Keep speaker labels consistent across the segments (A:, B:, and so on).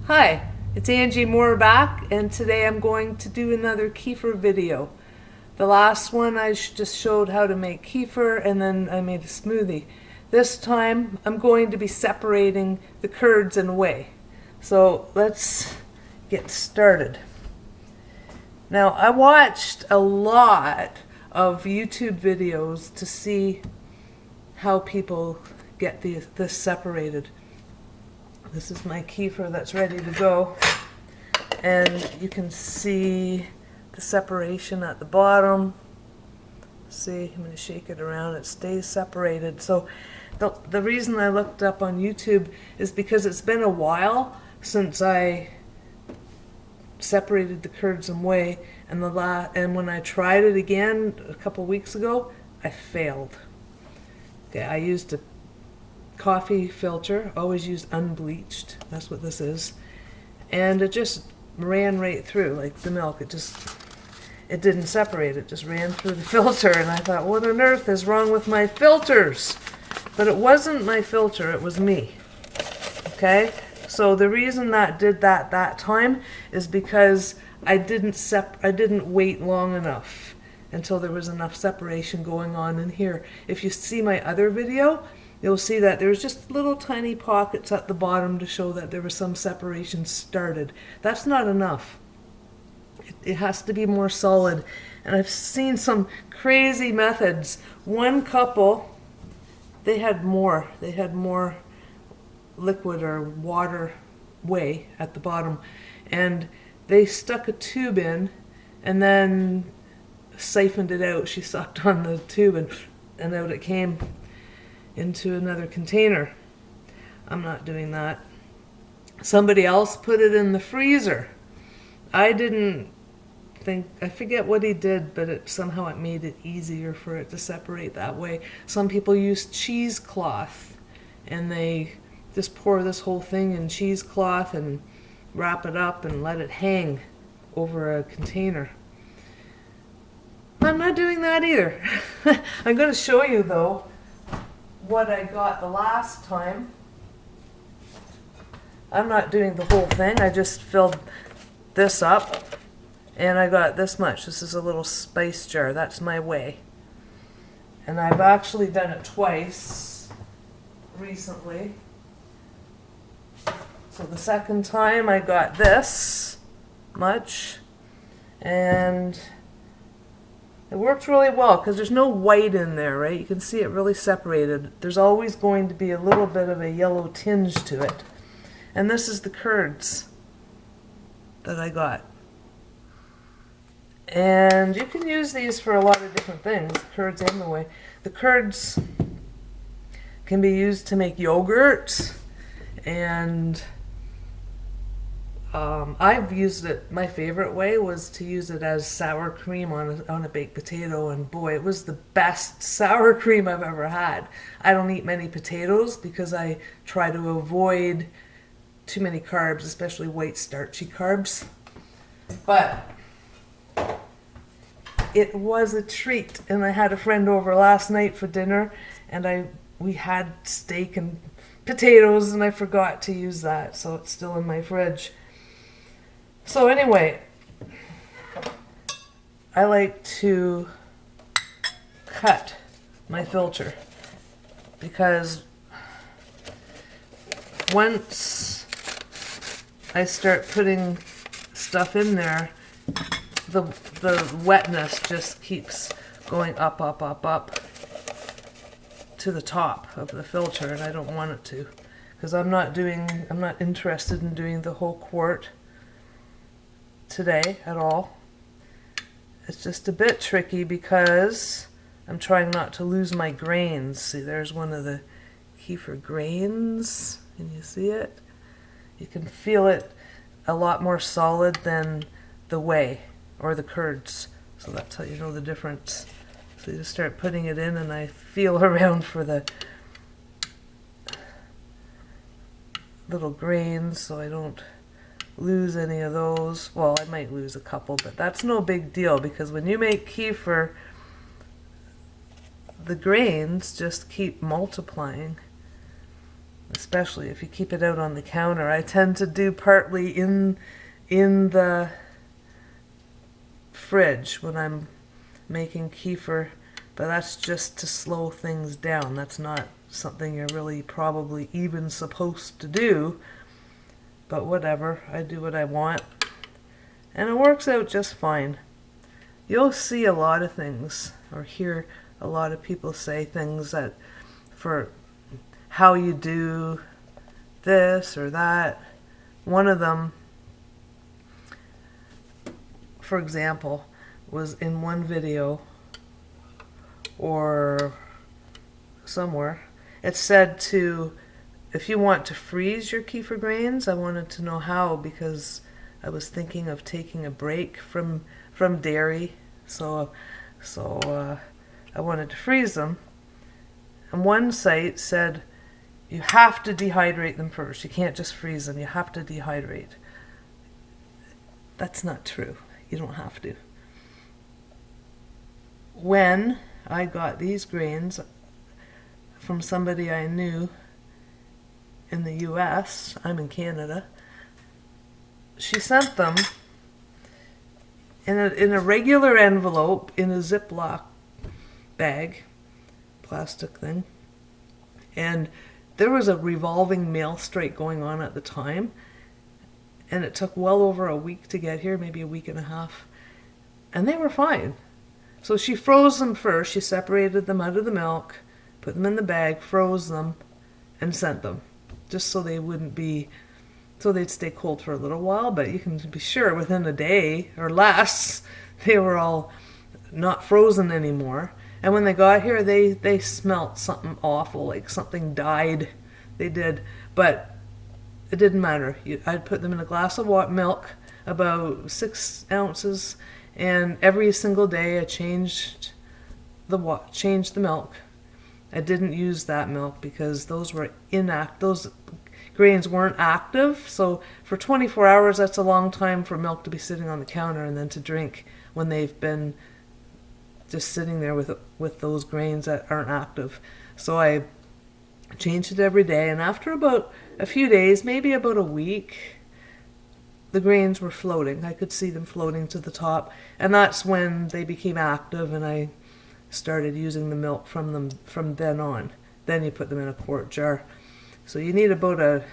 A: Hi, it's Angie Moore back, and today I'm going to do another kefir video. The last one I just showed how to make kefir, and then I made a smoothie. This time I'm going to be separating the curds and whey. So let's get started. Now, I watched a lot of YouTube videos to see how people get this separated. This is my kefir that's ready to go, and you can see the separation at the bottom. See, I'm going to shake it around, it stays separated. So the reason I looked up on YouTube is because it's been a while since I separated the curds and whey, and when I tried it again a couple weeks ago, I failed. Okay, I used a coffee filter, always use unbleached, that's what this is, and it just ran right through like the milk. It didn't separate, it just ran through the filter, and I thought, what on earth is wrong with my filters? But it wasn't my filter, it was me. Okay, so the reason that did that time is because I didn't wait long enough until there was enough separation going on in here. If you see my other video, you'll see that there's just little tiny pockets at the bottom to show that there was some separation started. That's not enough. It has to be more solid. And I've seen some crazy methods. One couple, they had more liquid or water whey at the bottom, and they stuck a tube in and then siphoned it out. She sucked on the tube and out it came into another container. I'm not doing that. Somebody else put it in the freezer. I forget what he did, but somehow it made it easier for it to separate that way. Some people use cheesecloth, and they just pour this whole thing in cheesecloth and wrap it up and let it hang over a container. I'm not doing that either. I'm going to show you though what I got the last time. I'm not doing the whole thing, I just filled this up, and I got this much. This is a little spice jar, that's my whey. And I've actually done it twice recently. So the second time I got this much, and it works really well because there's no white in there, right? You can see it really separated. There's always going to be a little bit of a yellow tinge to it. And this is the curds that I got. And you can use these for a lot of different things, the curds and the whey. The curds can be used to make yogurt, and I've used it, my favorite way was to use it as sour cream on a baked potato, and boy, it was the best sour cream I've ever had. I don't eat many potatoes because I try to avoid too many carbs, especially white starchy carbs. But it was a treat, and I had a friend over last night for dinner, and we had steak and potatoes, and I forgot to use that, so it's still in my fridge. So anyway, I like to cut my filter because once I start putting stuff in there, the wetness just keeps going up to the top of the filter, and I don't want it to, because I'm not interested in doing the whole quart today at all. It's just a bit tricky because I'm trying not to lose my grains. See, there's one of the kefir grains. Can you see it? You can feel it a lot more solid than the whey or the curds. So that's how you know the difference. So you just start putting it in, and I feel around for the little grains so I don't lose any of those. Well, I might lose a couple, but that's no big deal because when you make kefir, the grains just keep multiplying. especially if you keep it out on the counter. I tend to do partly in the fridge when I'm making kefir, but that's just to slow things down. That's not something you're really probably even supposed to do, but whatever, I do what I want, and it works out just fine. You'll see a lot of things, or hear a lot of people say things that for how you do this or that. One of them, for example, was in one video or somewhere. It said if you want to freeze your kefir grains, I wanted to know how, because I was thinking of taking a break from dairy, so I wanted to freeze them. And one site said you have to dehydrate them first. You can't just freeze them. You have to dehydrate. That's not true. You don't have to. When I got these grains from somebody I knew in the US, I'm in Canada, she sent them in a regular envelope in a Ziploc bag, plastic thing, and there was a revolving mail strike going on at the time, and it took well over a week to get here, maybe a week and a half, and they were fine. So she froze them first. She separated them out of the milk, put them in the bag, froze them, and sent them, just so they wouldn't be, so they'd stay cold for a little while. But you can be sure within a day or less, they were all not frozen anymore. And when they got here, they smelt something awful, like something died. They did, but it didn't matter. I'd put them in a glass of milk, about 6 ounces, and every single day I changed the milk. I didn't use that milk because those were those grains weren't active. So for 24 hours, that's a long time for milk to be sitting on the counter and then to drink when they've been just sitting there with those grains that aren't active. So I changed it every day, and after about a few days, maybe about a week, the grains were floating. I could see them floating to the top, and that's when they became active, and I started using the milk from them from then on. Then you put them in a quart jar. So you need about a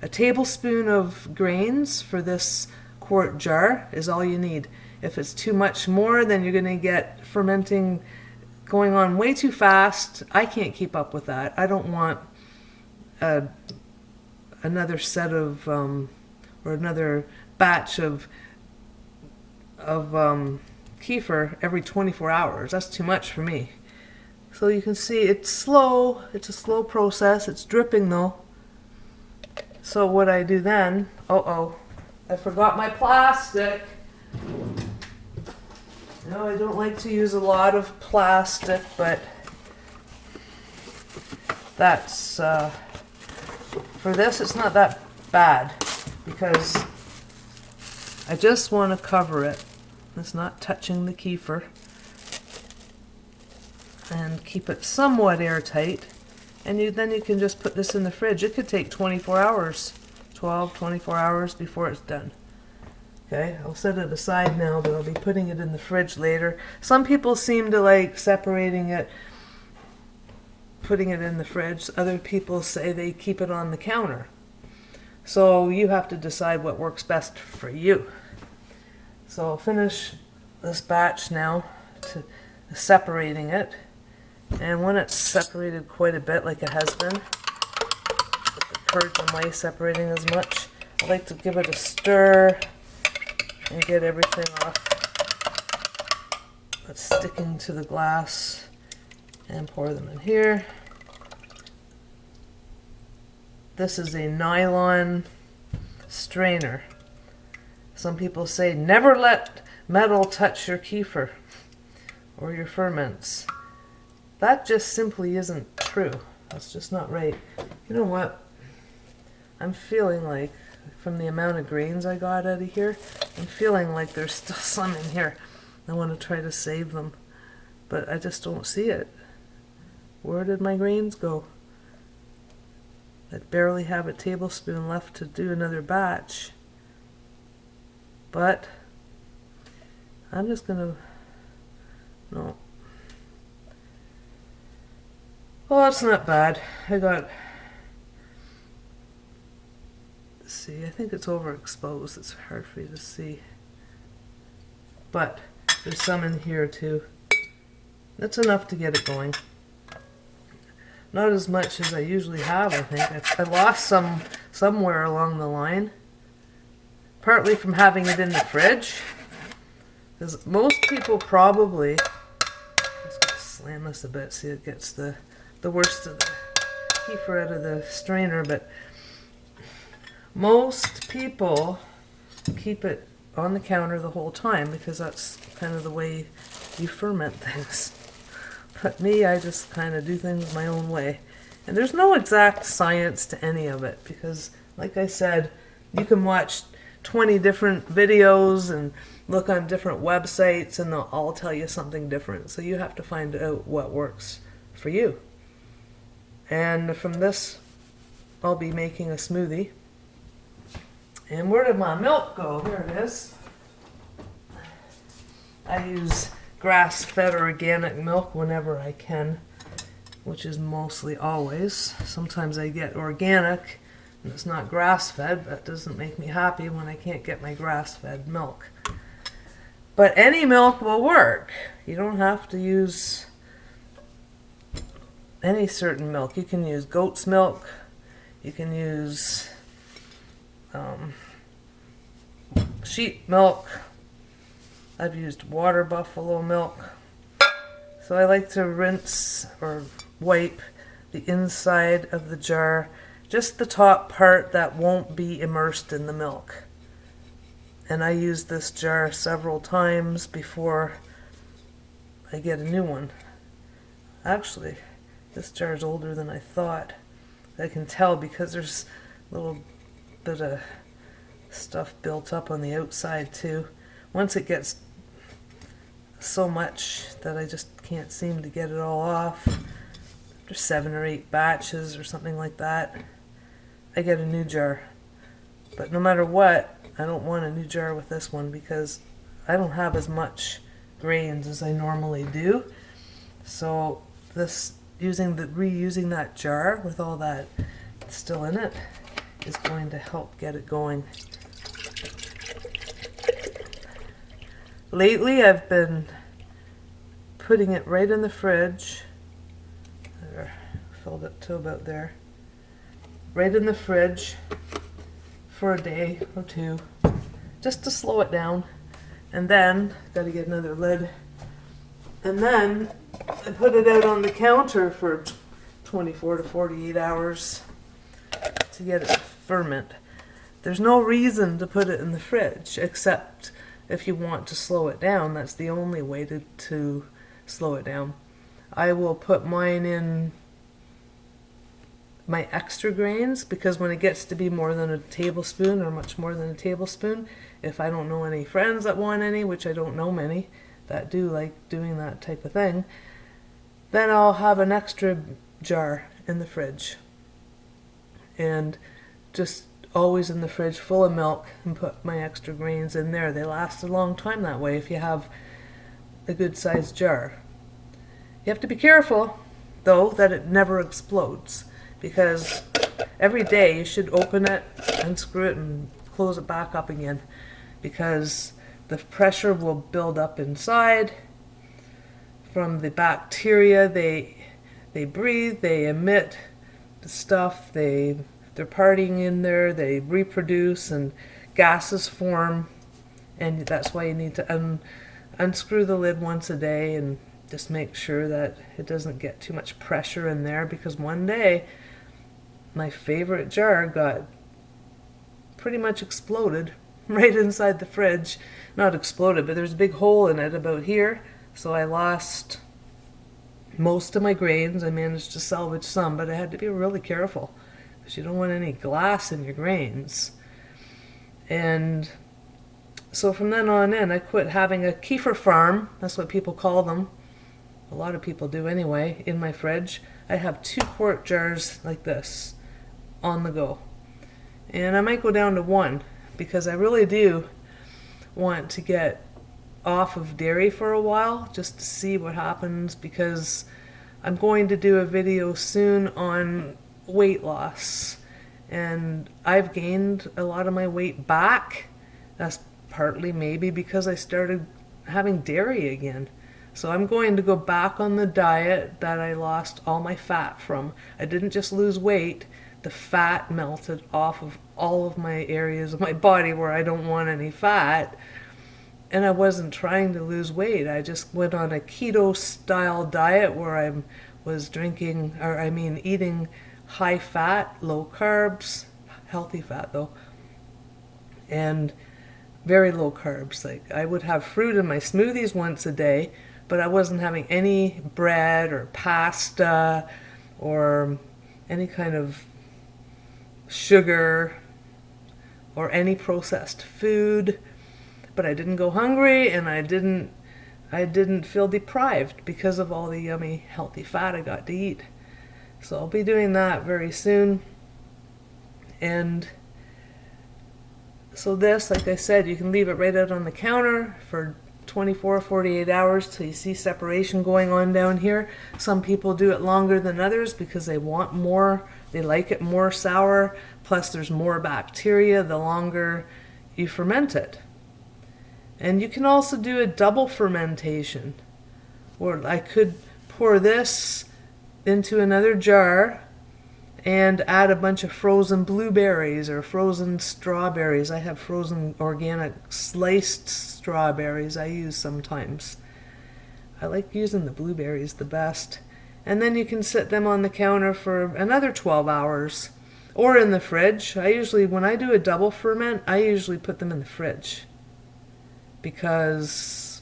A: tablespoon of grains for this quart jar is all you need. If it's too much more, then you're going to get fermenting going on way too fast. I can't keep up with that. I don't want another set of or another batch of kefir every 24 hours. That's too much for me. So you can see it's slow. It's a slow process. It's dripping though. So what I do then, I forgot my plastic. No, I don't like to use a lot of plastic, but that's, for this it's not that bad because I just want to cover it. It's not touching the kefir. And keep it somewhat airtight. And then you can just put this in the fridge. It could take 24 hours, 24 hours before it's done. Okay, I'll set it aside now, but I'll be putting it in the fridge later. Some people seem to like separating it, putting it in the fridge. Other people say they keep it on the counter. So you have to decide what works best for you. So I'll finish this batch now, separating it. And when it's separated quite a bit, like it has been, with the curds and whey separating as much, I like to give it a stir and get everything off that's sticking to the glass and pour them in here. This is a nylon strainer. Some people say never let metal touch your kefir or your ferments. That just simply isn't true. That's just not right. You know what? I'm feeling like, from the amount of grains I got out of here, I'm feeling like there's still some in here. I want to try to save them, but I just don't see it. Where did my grains go? I barely have a tablespoon left to do another batch. But I'm just gonna, no. Well, that's not bad. I got, let's see, I think it's overexposed. It's hard for you to see. But there's some in here too. That's enough to get it going. Not as much as I usually have, I think. I lost some somewhere along the line. Partly from having it in the fridge. Because most people probably, let's slam this a bit, see it gets the worst of the kefir out of the strainer, but most people keep it on the counter the whole time because that's kind of the way you ferment things. But me, I just kind of do things my own way. And there's no exact science to any of it because, like I said, you can watch 20 different videos and look on different websites and they'll all tell you something different. So you have to find out what works for you. And from this, I'll be making a smoothie. And where did my milk go? Here it is. I use grass-fed organic milk whenever I can, which is mostly always. Sometimes I get organic and it's not grass-fed, but that doesn't make me happy when I can't get my grass-fed milk. But any milk will work. You don't have to use any certain milk. You can use goat's milk. You can use sheep milk. I've used water buffalo milk. So I like to rinse or wipe the inside of the jar, just the top part that won't be immersed in the milk. And I use this jar several times before I get a new one. Actually, this jar is older than I thought. I can tell because there's a little bit of stuff built up on the outside too. Once it gets so much that I just can't seem to get it all off, after 7 or 8 batches or something like that, I get a new jar. But no matter what, I don't want a new jar with this one because I don't have as much grains as I normally do. So this reusing that jar with all that still in it is going to help get it going. Lately I've been putting it right in the fridge. There, filled it to about there. Right in the fridge for a day or two, just to slow it down. And then, got to get another lid. And then I put it out on the counter for 24 to 48 hours to get it to ferment. There's no reason to put it in the fridge except if you want to slow it down. That's the only way to slow it down. I will put mine in my extra grains because when it gets to be more than a tablespoon or much more than a tablespoon, if I don't know any friends that want any, which I don't know many that do like doing that type of thing, then I'll have an extra jar in the fridge and just always in the fridge full of milk and put my extra grains in there. They last a long time that way if you have a good sized jar. You have to be careful though that it never explodes because every day you should open it, unscrew it and close it back up again because the pressure will build up inside from the bacteria. They breathe, they emit the stuff, they're partying in there, they reproduce and gases form, and that's why you need to unscrew the lid once a day and just make sure that it doesn't get too much pressure in there because one day my favorite jar got pretty much exploded right inside the fridge. Not exploded, but there's a big hole in it about here, so I lost most of my grains. I managed to salvage some, but I had to be really careful because you don't want any glass in your grains. And so from then on in, I quit having a kefir farm, that's what people call them. A lot of people do anyway, in my fridge. I have 2-quart jars like this on the go. And I might go down to 1 because I really do want to get off of dairy for a while just to see what happens, because I'm going to do a video soon on weight loss, and I've gained a lot of my weight back. That's partly maybe because I started having dairy again. So I'm going to go back on the diet that I lost all my fat from. I didn't just lose weight, the fat melted off of all of my areas of my body where I don't want any fat. And I wasn't trying to lose weight. I just went on a keto style diet where I was eating high fat, low carbs, healthy fat though, and very low carbs. Like, I would have fruit in my smoothies once a day, but I wasn't having any bread or pasta or any kind of sugar or any processed food. But I didn't go hungry, and I didn't feel deprived because of all the yummy healthy fat I got to eat. So I'll be doing that very soon. And so this, like I said, you can leave it right out on the counter for 24, 48 hours till you see separation going on down here. Some people do it longer than others because they want more, they like it more sour, plus there's more bacteria the longer you ferment it. And you can also do a double fermentation, or I could pour this into another jar and add a bunch of frozen blueberries or frozen strawberries. I have frozen organic sliced strawberries I use sometimes. I like using the blueberries the best. And then you can sit them on the counter for another 12 hours or in the fridge. When I do a double ferment, I usually put them in the fridge because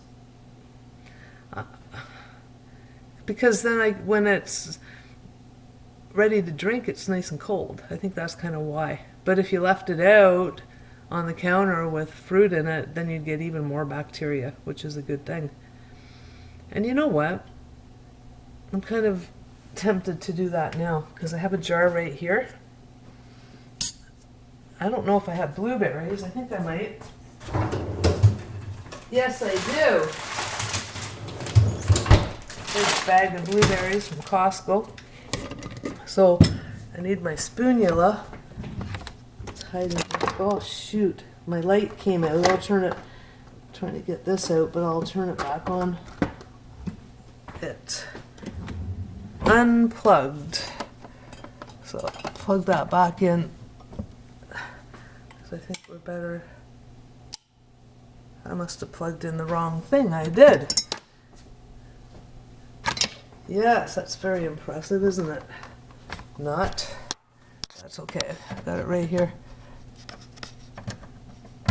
A: then when it's ready to drink, it's nice and cold. I think that's kind of why. But if you left it out on the counter with fruit in it, then you'd get even more bacteria, which is a good thing. And you know what? I'm kind of tempted to do that now because I have a jar right here. I don't know if I have blueberries. I think I might. Yes, I do. Big bag of blueberries from Costco. So I need my spoonula. It's hiding. Oh shoot, my light came out. I'll turn it. I'm trying to get this out, but I'll turn it back on. It unplugged. So I'll plug that back in. So I think we're better. I must have plugged in the wrong thing. I did. Yes, that's very impressive, isn't it? Not. That's okay. I've got it right here.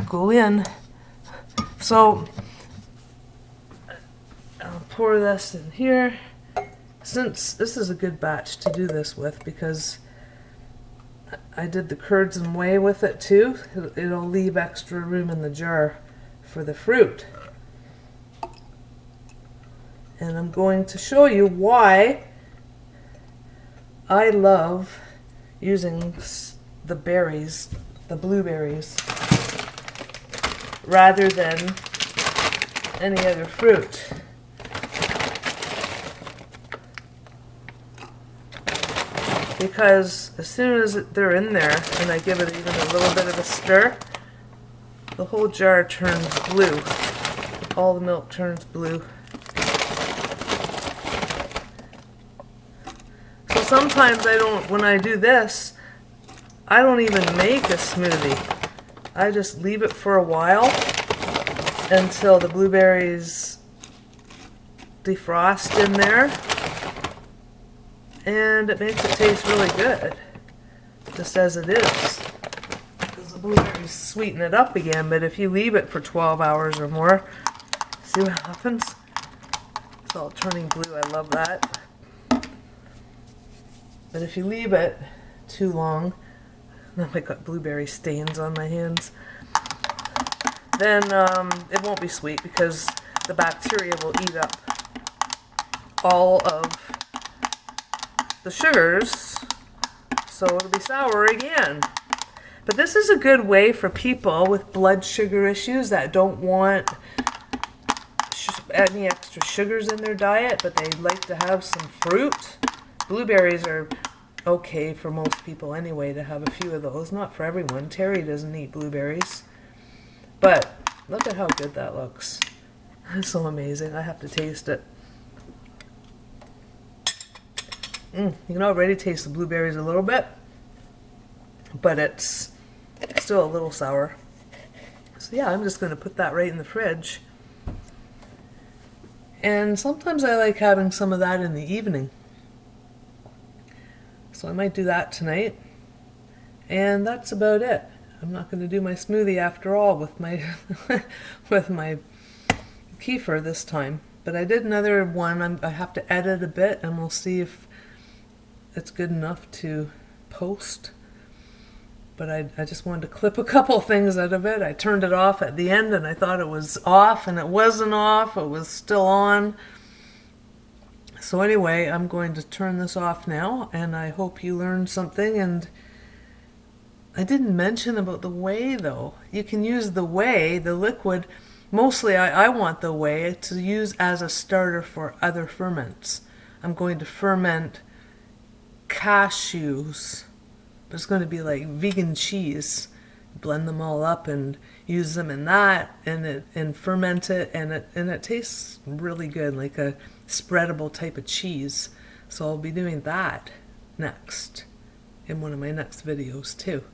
A: Go in. So I'll pour this in here. Since this is a good batch to do this with because I did the curds and whey with it too, it'll leave extra room in the jar for the fruit. And I'm going to show you why I love using the berries, the blueberries, rather than any other fruit. Because as soon as they're in there and I give it even a little bit of a stir, the whole jar turns blue. All the milk turns blue. So sometimes when I do this, I don't even make a smoothie. I just leave it for a while until the blueberries defrost in there. And it makes it taste really good, just as it is. Because the blueberries sweeten it up again, but if you leave it for 12 hours or more, see what happens? It's all turning blue, I love that. But if you leave it too long, now I got blueberry stains on my hands, then it won't be sweet because the bacteria will eat up all of the sugars, so it'll be sour again. But this is a good way for people with blood sugar issues that don't want any extra sugars in their diet, but they like to have some fruit. Blueberries are okay for most people anyway, to have a few of those. Not for everyone. Terry doesn't eat blueberries. But look at how good that looks. It's so amazing. I have to taste it. You can already taste the blueberries a little bit, but it's still a little sour. So yeah, I'm just going to put that right in the fridge. And sometimes I like having some of that in the evening. So I might do that tonight. And that's about it. I'm not going to do my smoothie after all with my with my kefir this time. But I did another one. I have to edit a bit, and we'll see if it's good enough to post. But I just wanted to clip a couple things out of it. I turned it off at the end, and I thought it was off, and it wasn't off. It was still on. So anyway, I'm going to turn this off now, and I hope you learned something. And I didn't mention about the whey, though. You can use the whey, the liquid. Mostly I want the whey to use as a starter for other ferments. I'm going to ferment cashews. It's going to be like vegan cheese. Blend them all up and use them in that, and ferment it, and it tastes really good, like a spreadable type of cheese. So I'll be doing that next in one of my next videos too.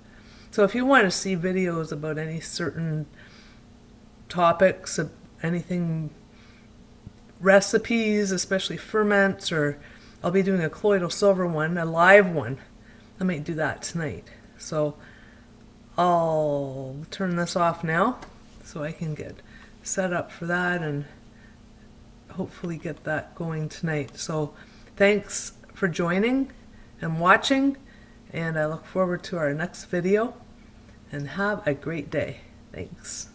A: So if you want to see videos about any certain topics, anything, recipes, especially ferments, or I'll be doing a colloidal silver one, a live one. I might do that tonight. So I'll turn this off now so I can get set up for that and hopefully get that going tonight. So thanks for joining and watching, and I look forward to our next video, and have a great day. Thanks.